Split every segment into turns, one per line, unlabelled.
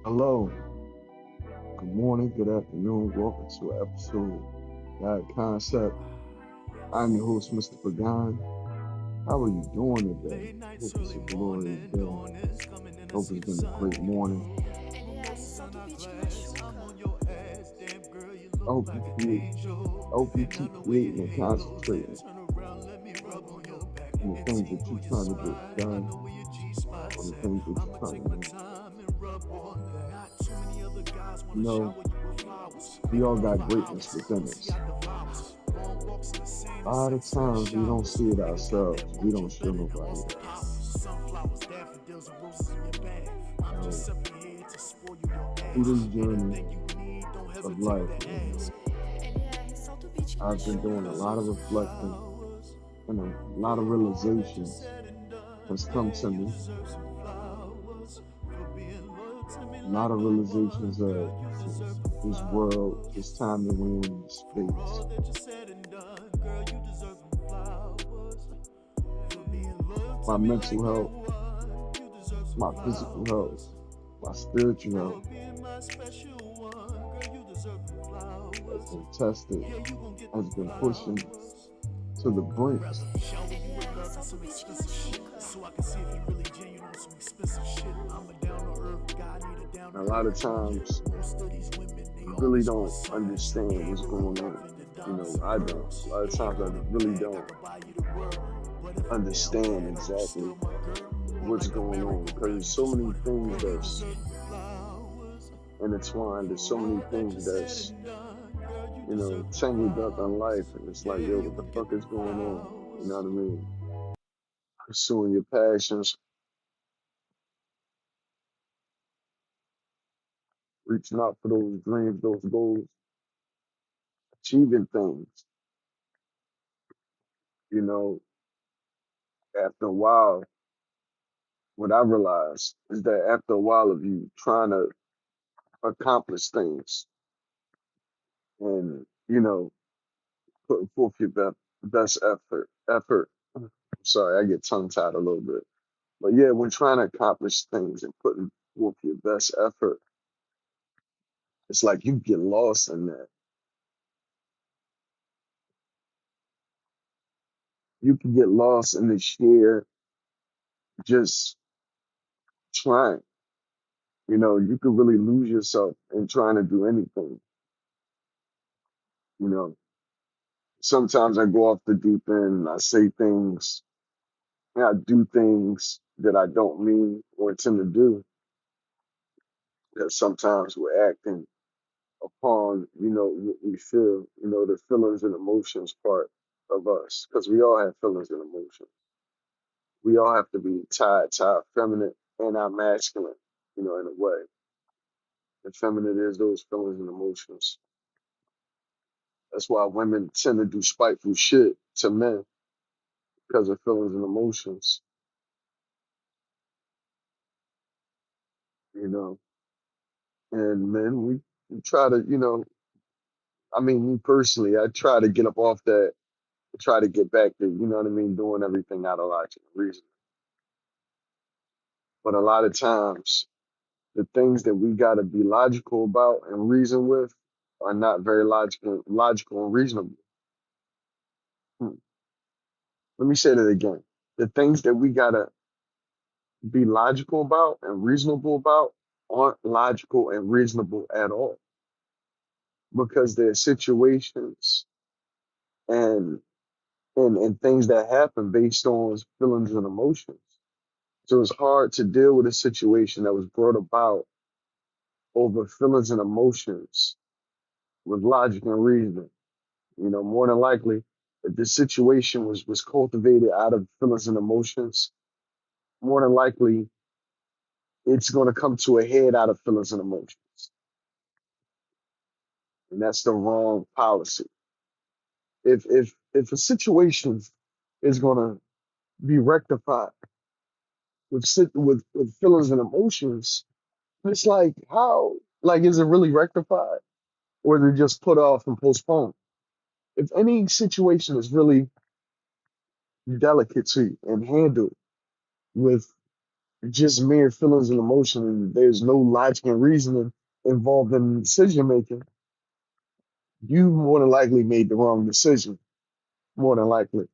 Hello, good morning, good afternoon. Welcome to an episode of God Concept. I'm your host, Mr. Pagan. How are you doing today? Hope it's a glorious day. Hope it's been a great morning. I hope you create, I hope you keep creating and concentrating on the things that you're trying to get done, on the things that you're trying to do. You know, we all got greatness within us. A lot of times we don't see it ourselves. We don't show nobody else. You know, through this journey of life, man, I've been doing a lot of reflecting and a lot of realizations has come to me. A lot of realizations of this world, this time that we're in, this space. My mental health, my physical health, my spiritual health has been tested, has been pushing to the brinks. And a lot of times, we really don't understand what's going on. You know, I don't. A lot of times, I really don't understand exactly what's going on because there's so many things that's intertwined. There's so many things that's, tangled up in life. And it's like, yo, what the fuck is going on? You know what I mean? Pursuing your passions, reaching out for those dreams, those goals, achieving things. You know, after a while, what I realized is that after a while of you trying to accomplish things and, putting forth your best effort. I'm sorry, I get tongue tied a little bit. But yeah, when trying to accomplish things and putting forth your best effort, it's like you get lost in that. You can get lost in the sheer just trying. You know, you could really lose yourself in trying to do anything. You know, sometimes I go off the deep end and I say things and I do things that I don't mean or intend to do. That sometimes we're acting upon, what we feel, the feelings and emotions part of us. Because we all have feelings and emotions. We all have to be tied to our feminine and our masculine, in a way. The feminine is those feelings and emotions. That's why women tend to do spiteful shit to men because of feelings and emotions, you know. And men, we try to, I mean, me personally, I try to get up off that, try to get back to, doing everything out of logic and reason. But a lot of times, the things that we got to be logical about and reason with are not very logical and reasonable. Hmm. Let me say that again. The things that we got to be logical about and reasonable about aren't logical and reasonable at all because there are situations and and things that happen based on feelings and emotions. So it's hard to deal with a situation that was brought about over feelings and emotions with logic and reasoning. You know, more than likely, if this situation was cultivated out of feelings and emotions, more than likely it's going to come to a head out of feelings and emotions, and that's the wrong policy. If a situation is going to be rectified with feelings and emotions, it's like how like is it really rectified or is it just put off and postponed? If any situation is really delicate to you and handled with just mere feelings and emotion, and there's no logic and reasoning involved in decision making, you more than likely made the wrong decision. More than likely.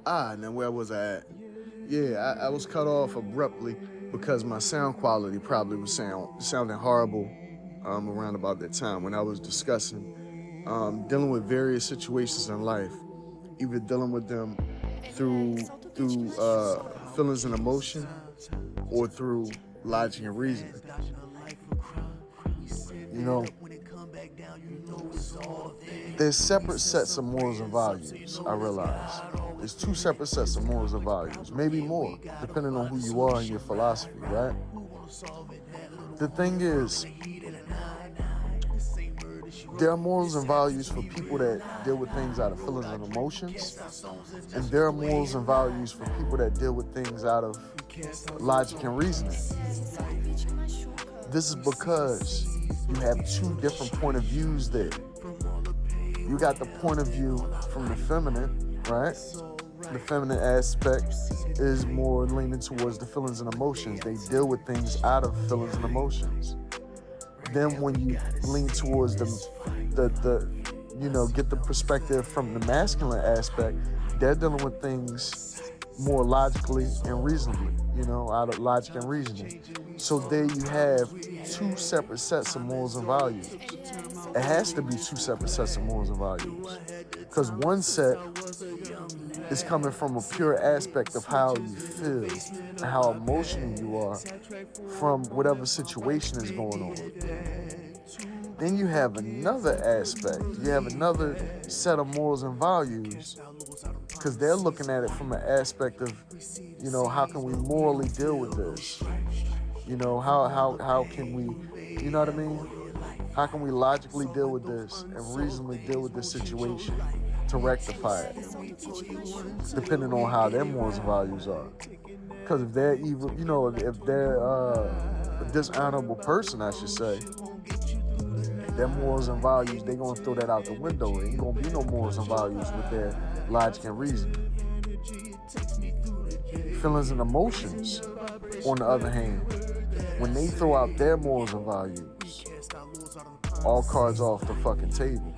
Now where was I at? Yeah, I was cut off abruptly because my sound quality probably was sounding horrible around about that time when I was discussing dealing with various situations in life, either dealing with them through feelings and emotion or through logic and reason. You know, there's separate sets of morals and values, I realize. There's two separate sets of morals and values, maybe more, depending on who you are and your philosophy, right? The thing is, there are morals and values for people that deal with things out of feelings and emotions, and there are morals and values for people that deal with things out of logic and reasoning. This is because you have two different point of views there. You got the point of view from the feminine, right? The feminine aspect is more leaning towards the feelings and emotions. They deal with things out of feelings and emotions. Then when you lean towards the get the perspective from the masculine aspect, they're dealing with things more logically and reasonably, out of logic and reasoning. So there you have two separate sets of morals and values. It has to be two separate sets of morals and values. Because one set is coming from a pure aspect of how you feel and how emotional you are from whatever situation is going on. Then you have another aspect. You have another set of morals and values because they're looking at it from an aspect of, how can we morally deal with this? How can we, you know what I mean? How can we logically deal with this and reasonably deal with this situation to rectify it, depending on how their morals and values are? Because if they're evil, if they're a dishonorable person, I should say, their morals and values, they gonna throw that out the window. There ain't gonna be no morals and values with their logic and reason. Feelings and emotions, on the other hand, when they throw out their morals and values, all cards off the fucking table.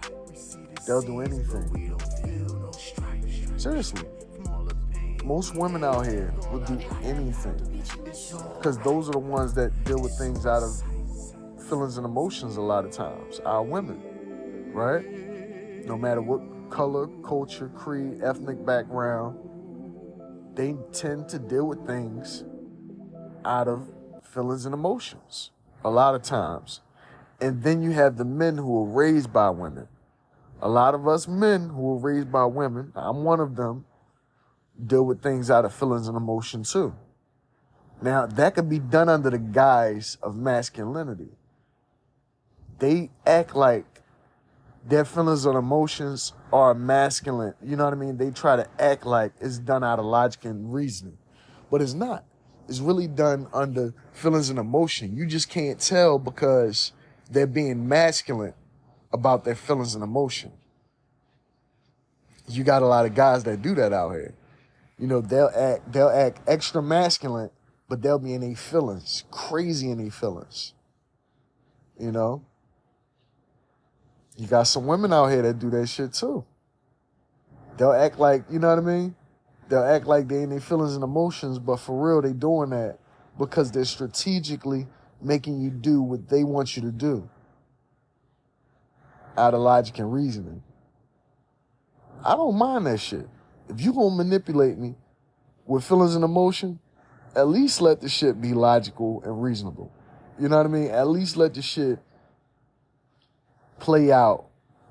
They'll do anything. Seriously. Most women out here will do anything. Because those are the ones that deal with things out of feelings and emotions a lot of times. Our women, right? No matter what color, culture, creed, ethnic background, they tend to deal with things out of feelings and emotions a lot of times. And then you have the men who were raised by women. A lot of us men who were raised by women, I'm one of them, deal with things out of feelings and emotion too. Now, that could be done under the guise of masculinity. They act like their feelings and emotions are masculine. You know what I mean? They try to act like it's done out of logic and reasoning. But it's not. It's really done under feelings and emotion. You just can't tell because they're being masculine about their feelings and emotion. You got a lot of guys that do that out here. They'll act extra masculine, but they'll be in their feelings, crazy in their feelings. You know? You got some women out here that do that shit too. They'll act like, you know what I mean? They'll act like they in their feelings and emotions, but for real, they doing that because they're strategically making you do what they want you to do out of logic and reasoning. I don't mind that shit. If you gonna manipulate me with feelings and emotion, at least let the shit be logical and reasonable. You know what I mean? At least let the shit play out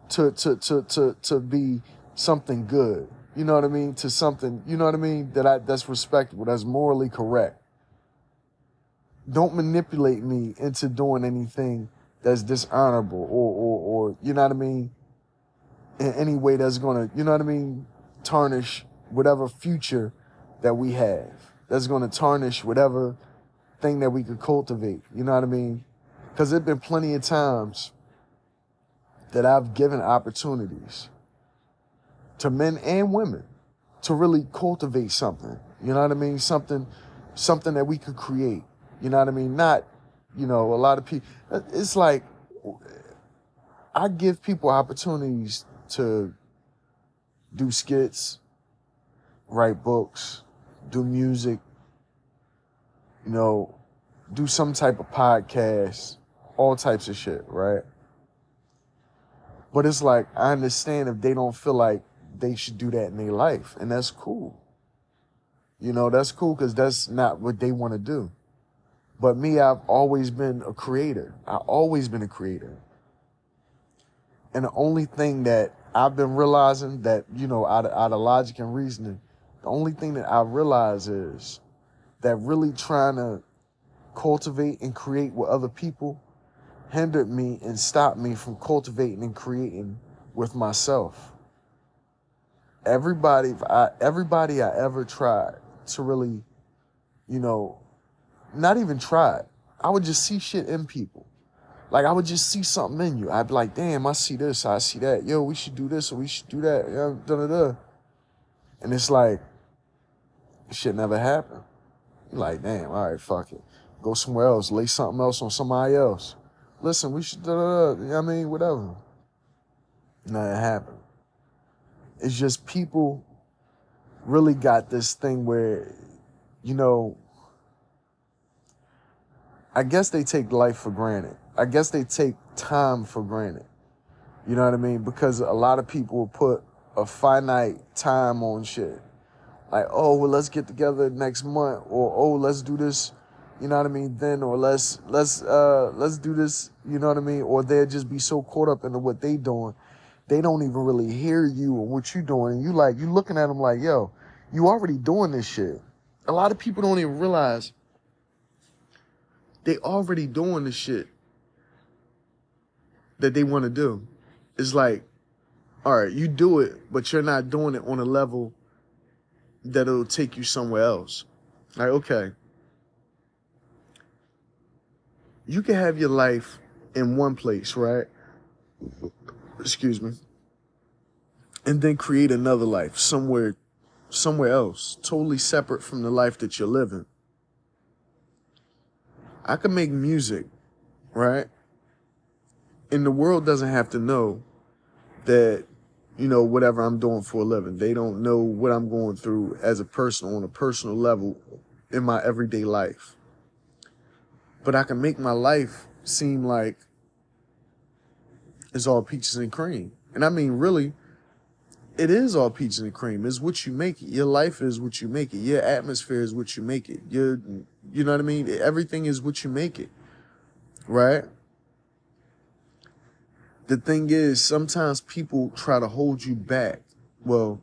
to be something good. You know what I mean? To something, you know what I mean? That's respectable, that's morally correct. Don't manipulate me into doing anything that's dishonorable or you know what I mean? In any way that's gonna, you know what I mean? Tarnish whatever future that we have. That's gonna tarnish whatever thing that we could cultivate. You know what I mean? Because there've been plenty of times that I've given opportunities to men and women to really cultivate something. You know what I mean? Something that we could create. You know what I mean? Not, a lot of people. It's like I give people opportunities to do skits, write books, do music, do some type of podcast, all types of shit, right? But it's like, I understand if they don't feel like they should do that in their life, and that's cool. That's cool because that's not what they want to do. But me, I've always been a creator. I've always been a creator. And the only thing that I've been realizing that, out of logic and reasoning, the only thing that I realize is that really trying to cultivate and create with other people hindered me and stopped me from cultivating and creating with myself. Everybody I ever tried to really, not even tried, I would just see shit in people. Like, I would just see something in you. I'd be like, damn, I see this, I see that. Yo, we should do this or we should do that. Da-da-da. And it's like, shit never happened. You're like, damn, all right, fuck it. Go somewhere else. Lay something else on somebody else. Listen, we should da-da-da. You know what I mean? Whatever. Nothing happened. It's just people really got this thing where, I guess they take life for granted. I guess they take time for granted. You know what I mean? Because a lot of people will put a finite time on shit. Like, oh, well, let's get together next month, or oh, let's do this, you know what I mean, then, or let's do this, you know what I mean? Or they'll just be so caught up into what they doing, they don't even really hear you or what you doing. And you looking at them like, yo, you already doing this shit. A lot of people don't even realize they already doing the shit that they want to do. It's like, all right, you do it, but you're not doing it on a level that it'll take you somewhere else. Like, okay, you can have your life in one place, right? Excuse me. And then create another life somewhere else, totally separate from the life that you're living. I can make music, right? And the world doesn't have to know that, whatever I'm doing for a living. They don't know what I'm going through as a person on a personal level in my everyday life. But I can make my life seem like it's all peaches and cream. And I mean, really, it is all peaches and cream. It's what you make it. Your life is what you make it. Your atmosphere is what you make it. You know what I mean? Everything is what you make it, right? The thing is, sometimes people try to hold you back. Well,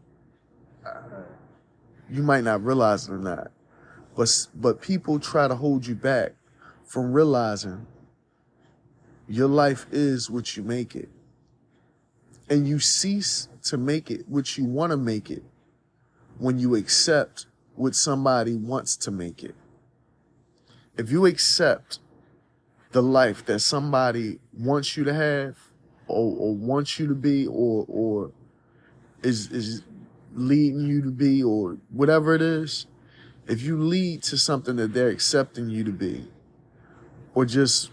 you might not realize it or not, but people try to hold you back from realizing your life is what you make it. And you cease to make it what you want to make it when you accept what somebody wants to make it. If you accept the life that somebody wants you to have, or wants you to be, or is leading you to be, or whatever it is, if you lead to something that they're accepting you to be, or just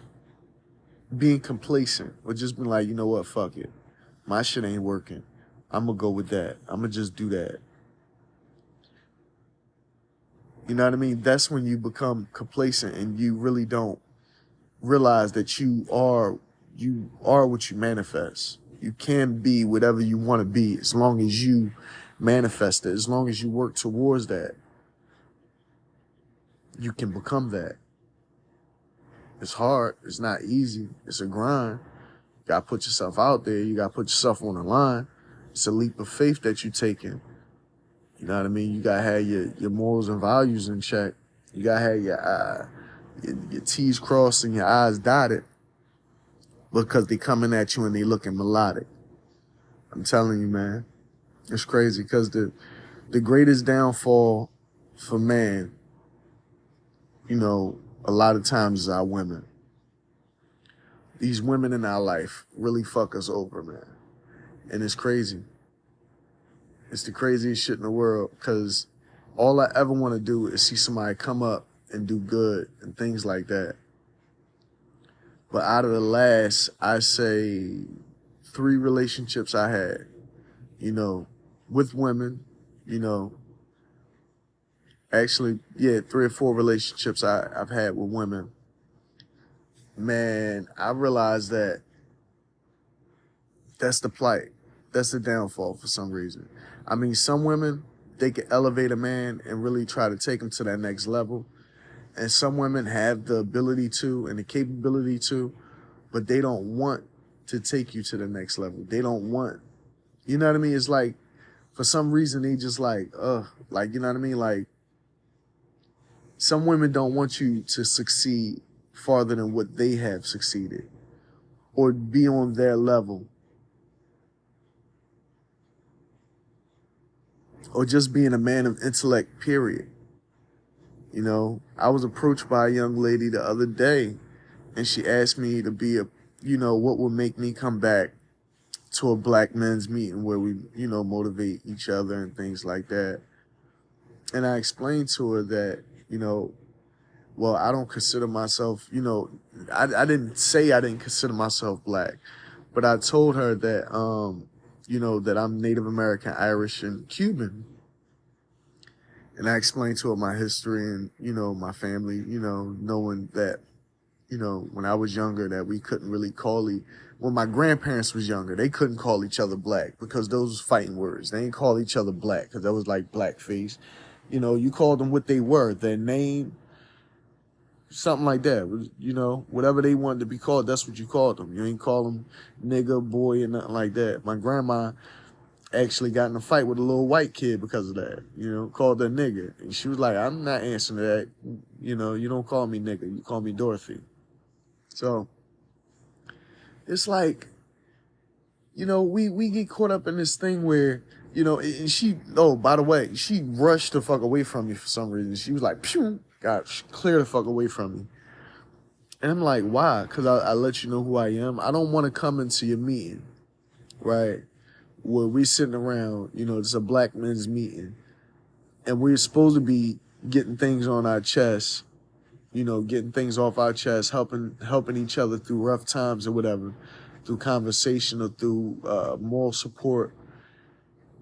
being complacent, or just being like, you know what, fuck it, my shit ain't working, I'm gonna go with that, I'm gonna just do that. You know what I mean? That's when you become complacent and you really don't realize that you are what you manifest. You can be whatever you want to be as long as you manifest it, as long as you work towards that. You can become that. It's hard. It's not easy. It's a grind. You got to put yourself out there. You got to put yourself on the line. It's a leap of faith that you're taking. You know what I mean? You got to have your morals and values in check. You got to have your T's crossed and your I's dotted, because they coming at you and they looking melodic. I'm telling you, man, it's crazy, because the greatest downfall for man, a lot of times is our women. these women in our life really fuck us over, man. And it's crazy. It's the craziest shit in the world because all I ever want to do is see somebody come up and do good and things like that. But out of the last, I say 3 relationships I had, you know, with women, you know, actually, yeah, 3 or 4 relationships I've had with women. Man, I realized that that's the plight. That's the downfall for some reason. I mean, some women, they can elevate a man and really try to take him to that next level. And some women have the ability to and the capability to, but they don't want to take you to the next level. They don't want, you know what I mean? It's like, for some reason, they just like, you know what I mean? Like, some women don't want you to succeed farther than what they have succeeded or be on their level or just being a man of intellect, period. You know, I was approached by a young lady the other day and she asked me to be what would make me come back to a black men's meeting where we, motivate each other and things like that. And I explained to her that, well, I don't consider myself, I didn't say I didn't consider myself black, but I told her that, that I'm Native American, Irish, and Cuban. And I explained to her my history and, my family, knowing that, when I was younger that we couldn't really when my grandparents was younger, they couldn't call each other black because those was fighting words. They didn't call each other black because that was like blackface. You called them what they were, their name, something like that. Whatever they wanted to be called, that's what you called them. You ain't call them nigga, boy, or nothing like that. My grandma actually got in a fight with a little white kid because of that, called her nigga. And she was like, I'm not answering to that. You don't call me nigga, you call me Dorothy. So it's like, we get caught up in this thing where, and she, oh, by the way, she rushed the fuck away from me for some reason. She was like, pew, got clear the fuck away from me. And I'm like, why? Because I let you know who I am. I don't want to come into your meeting, right? Where we sitting around, it's a black men's meeting. And we're supposed to be getting things on our chest, getting things off our chest, helping each other through rough times or whatever, through conversation or through moral support.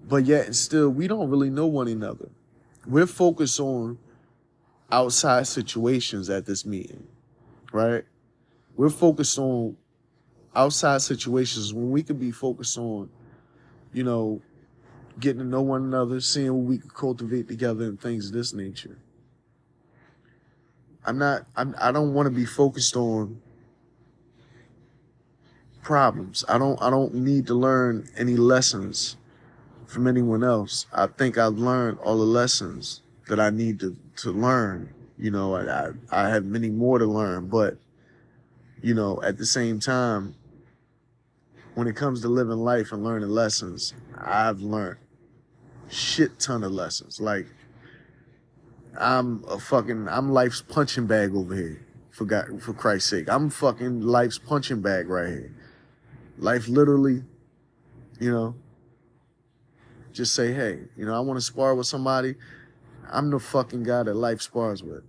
But yet and still, we don't really know one another. We're focused on outside situations at this meeting, right? We're focused on outside situations when we could be focused on, getting to know one another, seeing what we could cultivate together and things of this nature. I don't want to be focused on problems. I don't need to learn any lessons from anyone else. I think I've learned all the lessons that I need to learn. I have many more to learn, but, at the same time, when it comes to living life and learning lessons, I've learned shit ton of lessons. Like, I'm life's punching bag over here. For Christ's sake. I'm fucking life's punching bag right here. Life literally, just say, hey, I want to spar with somebody. I'm the fucking guy that life spars with.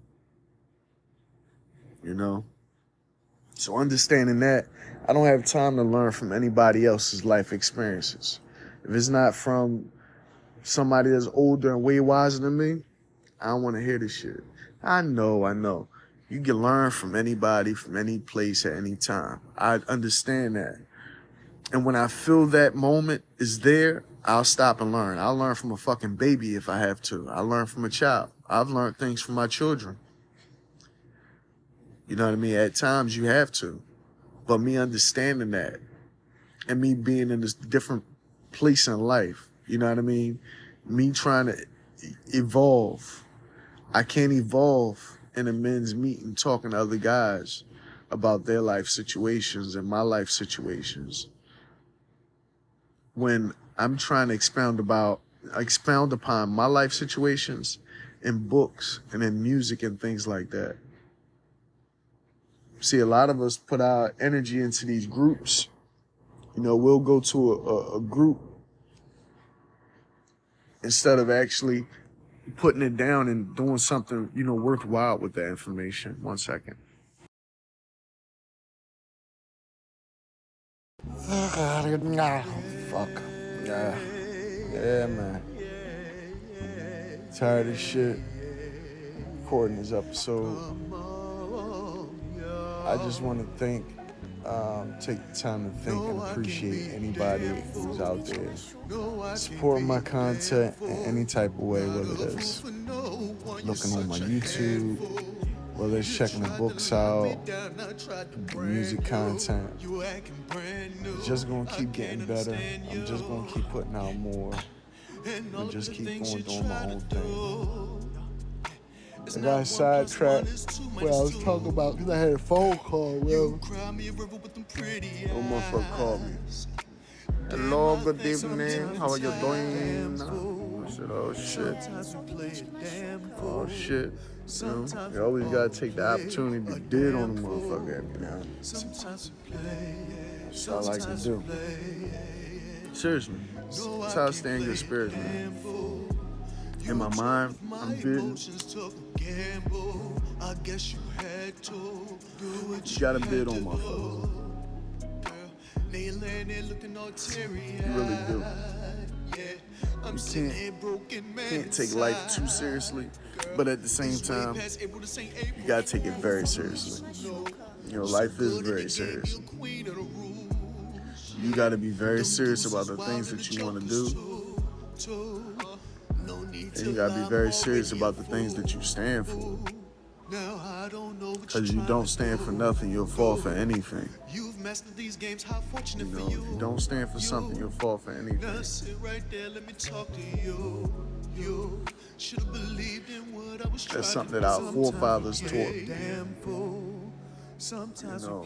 So understanding that, I don't have time to learn from anybody else's life experiences. If it's not from somebody that's older and way wiser than me, I don't want to hear this shit. I know. You can learn from anybody, from any place at any time. I understand that. And when I feel that moment is there, I'll stop and learn. I'll learn from a fucking baby if I have to. I'll learn from a child. I've learned things from my children. You know what I mean? At times you have to. But me understanding that and me being in this different place in life, you know what I mean? Me trying to evolve. I can't evolve in a men's meeting talking to other guys about their life situations and my life situations when I'm trying to expound upon my life situations in books and in music and things like that. See, a lot of us put our energy into these groups. You know, we'll go to a group instead of actually putting it down and doing something, you know, worthwhile with that information. 1 second. Fuck. Yeah, man. Tired of shit. Recording this episode. I just want to take the time to thank and appreciate anybody who's out there supporting my content in any type of way, whether it's looking on my YouTube, whether it's checking the books out, the music content. It's just gonna keep getting better. I'm just gonna keep putting out more. And just keep going doing my own thing. I got sidetracked. Well, I was talking about because I had a phone call. Well, no motherfucker called me. Hello, good evening. How are you doing? I said, oh shit. Oh shit. You know, you always gotta take the opportunity to bid on the motherfucker every now and then. That's what I like to do. Seriously. That's how I stay in good spirits, man. In my mind, I'm bidding. You gotta bid on motherfuckers. You really do. You can't take life too seriously, but at the same time, you gotta take it very seriously. You know, life is very serious. You gotta be very serious about the things that you want to do. And you gotta be very serious about the things that you stand for. Because you don't stand for nothing, you'll fall for anything. You know, if you don't stand for something, you'll fall for anything. That's something that our forefathers taught. You know,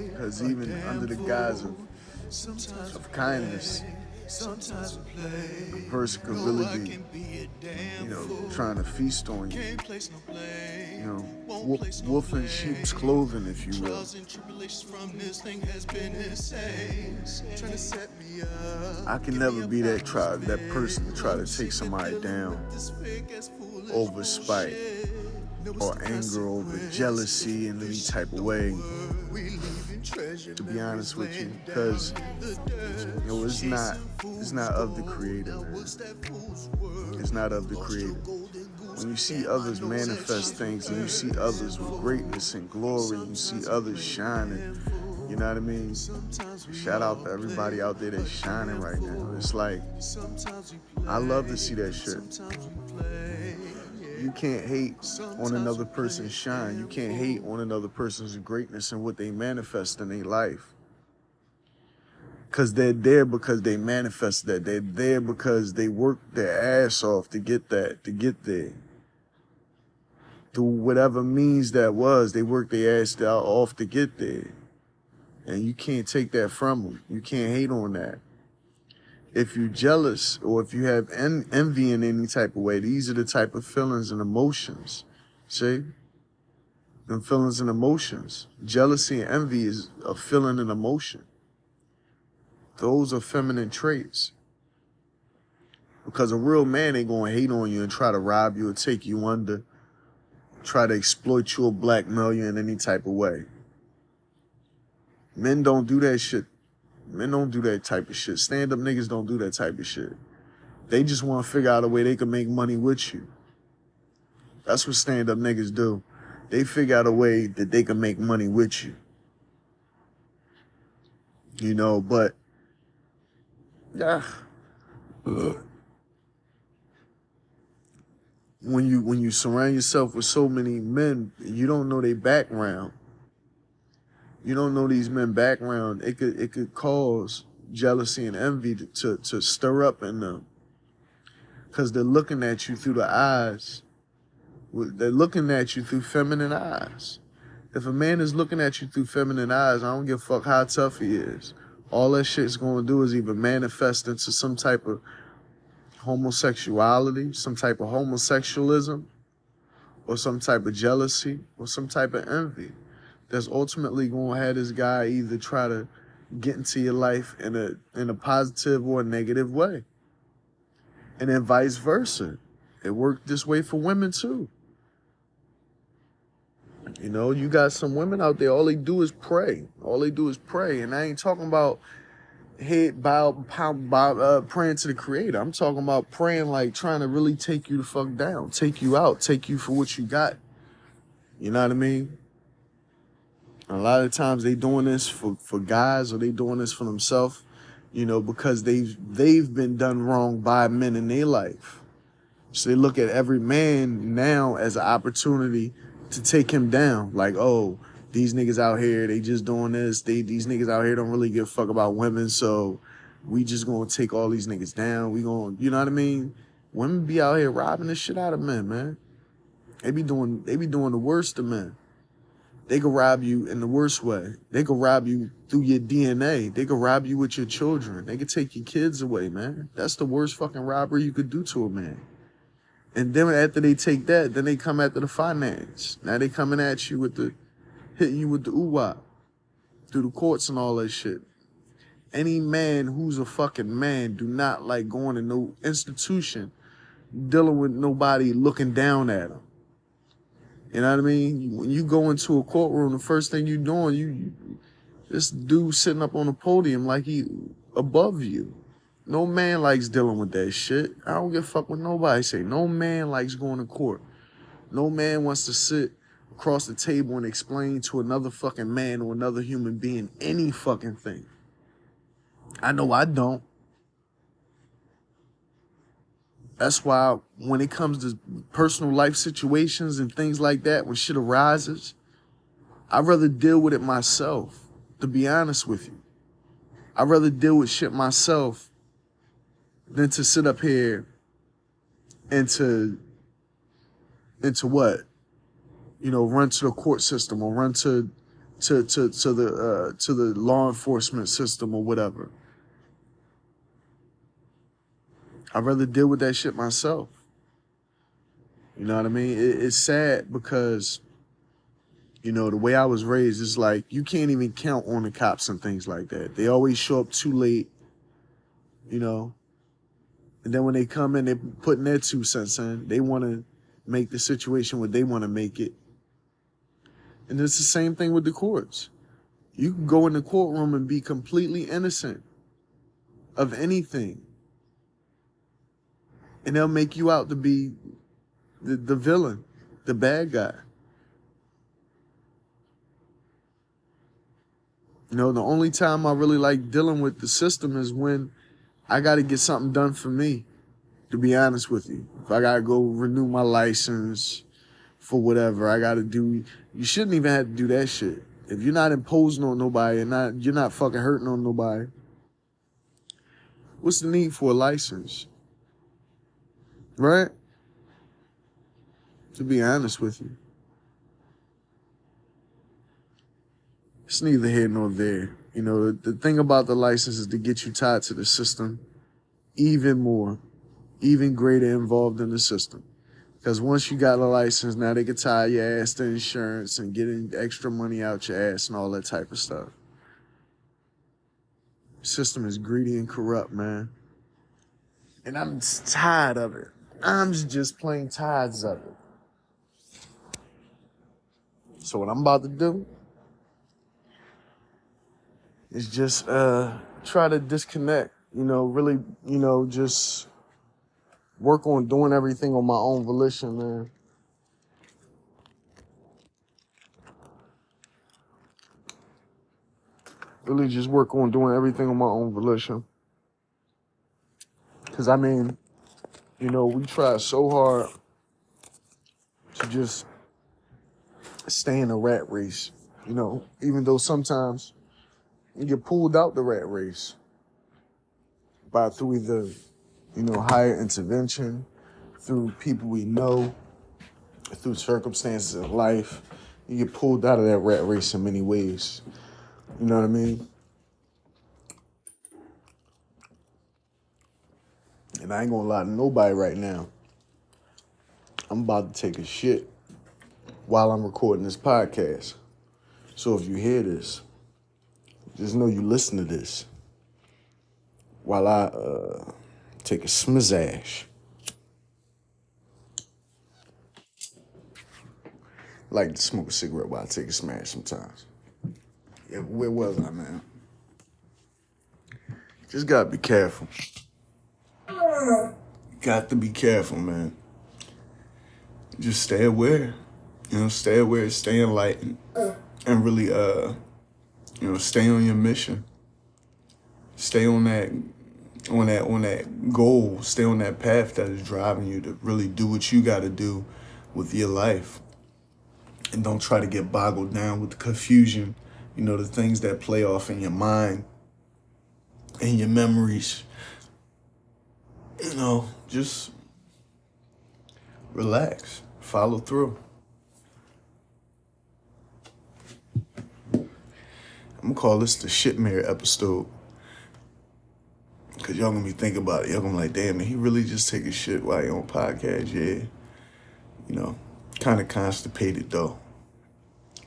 because even under the guise of kindness, a person could really be, you know, trying to feast on you. You know, wolf in sheep's clothing, if you will. I can never be that person to try to take somebody down over spite or anger, over jealousy in any type of way. To be honest with you, because you know it's not of the Creator, man. It's not of the Creator. When you see others manifest things, and you see others with greatness and glory, you see others shining. You know what I mean? Shout out to everybody out there that's shining right now. It's like I love to see that shit. You can't hate on another person's shine. You can't hate on another person's greatness and what they manifest in their life. Because they're there because they manifest that. They're there because they worked their ass off to get that, to get there. Through whatever means that was, they worked their ass off to get there. And you can't take that from them. You can't hate on that. If you're jealous or if you have envy in any type of way, these are the type of feelings and emotions. See? Them feelings and emotions. Jealousy and envy is a feeling and emotion. Those are feminine traits. Because a real man ain't gonna hate on you and try to rob you or take you under, try to exploit you or blackmail you in any type of way. Men don't do that shit. Men don't do that type of shit. Stand-up niggas don't do that type of shit. They just want to figure out a way they can make money with you. That's what stand-up niggas do. They figure out a way that they can make money with you. You know, but yeah. When you surround yourself with so many men, you don't know their background. You don't know these men's background. It could cause jealousy and envy to stir up in them. Because they're looking at you through the eyes. They're looking at you through feminine eyes. If a man is looking at you through feminine eyes, I don't give a fuck how tough he is. All that shit's going to do is either manifest into some type of homosexuality, some type of homosexualism, or some type of jealousy or some type of envy that's ultimately going to have this guy either try to get into your life in a positive or a negative way. And then vice versa. It worked this way for women too. You know, you got some women out there, all they do is pray. All they do is pray. And I ain't talking about head praying to the creator. I'm talking about praying like trying to really take you the fuck down, take you out, take you for what you got. You know what I mean? A lot of times they doing this for guys, or they doing this for themselves, you know, because they've been done wrong by men in their life. So they look at every man now as an opportunity to take him down. Like, oh, these niggas out here, they just doing this. These niggas out here don't really give a fuck about women, so we just gonna take all these niggas down. We gonna, you know what I mean? Women be out here robbing the shit out of men, man. They be doing the worst to men. They could rob you in the worst way. They could rob you through your DNA. They could rob you with your children. They could take your kids away, man. That's the worst fucking robbery you could do to a man. And then after they take that, then they come after the finance. Now they coming at you hitting you with the ooh-wah through the courts and all that shit. Any man who's a fucking man do not like going to no institution dealing with nobody looking down at him. You know what I mean? When you go into a courtroom, the first thing you doing, this dude sitting up on the podium like he above you. No man likes dealing with that shit. I don't give a fuck what nobody say. No man likes going to court. No man wants to sit across the table and explain to another fucking man or another human being any fucking thing. I know I don't. That's why when it comes to personal life situations and things like that, when shit arises, I'd rather deal with it myself, to be honest with you. I'd rather deal with shit myself than to sit up here and to what? You know, run to the court system or run to the law enforcement system or whatever. I'd rather deal with that shit myself. You know what I mean? It's sad because, you know, the way I was raised is like, you can't even count on the cops and things like that. They always show up too late, you know. And then when they come in, they're putting their 2 cents in. They want to make the situation what they want to make it. And it's the same thing with the courts. You can go in the courtroom and be completely innocent of anything. And they'll make you out to be the villain, the bad guy. You know, the only time I really like dealing with the system is when I got to get something done for me, to be honest with you. If I got to go renew my license for whatever I got to do, you shouldn't even have to do that shit. If you're not imposing on nobody and you're not fucking hurting on nobody, what's the need for a license? Right? To be honest with you. It's neither here nor there. You know, the thing about the license is to get you tied to the system even more, even greater involved in the system. Because once you got a license, now they can tie your ass to insurance and getting extra money out your ass and all that type of stuff. The system is greedy and corrupt, man. And I'm just tired of it. I'm just plain tired of it. So what I'm about to do is just try to disconnect, you know, really, you know, just work on doing everything on my own volition, man. Really just work on doing everything on my own volition. Because, I mean, you know, we try so hard to just stay in a rat race, you know, even though sometimes you get pulled out the rat race through either, you know, higher intervention, through people we know, through circumstances of life. You get pulled out of that rat race in many ways. You know what I mean? And I ain't gonna lie to nobody right now. I'm about to take a shit. while I'm recording this podcast. So if you hear this, just know you listen to this while I take a smizash. I like to smoke a cigarette while I take a smash sometimes. Yeah, where was I, man? Just gotta be careful. Got to be careful, man. Just stay aware. Stay aware, stay enlightened, and really, stay on your mission. Stay on that goal. Stay on that path that is driving you to really do what you got to do with your life. And don't try to get boggled down with the confusion, the things that play off in your mind and your memories. Just relax, follow through. I'm gonna call this the Shitmare episode. Cause y'all gonna be thinking about it. Y'all gonna be like, damn, man, he really just take a shit while he on podcast, yeah. Kind of constipated though.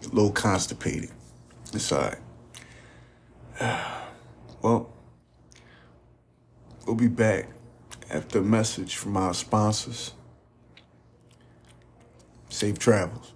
A little constipated. It's all right. Well, we'll be back after a message from our sponsors. Safe travels.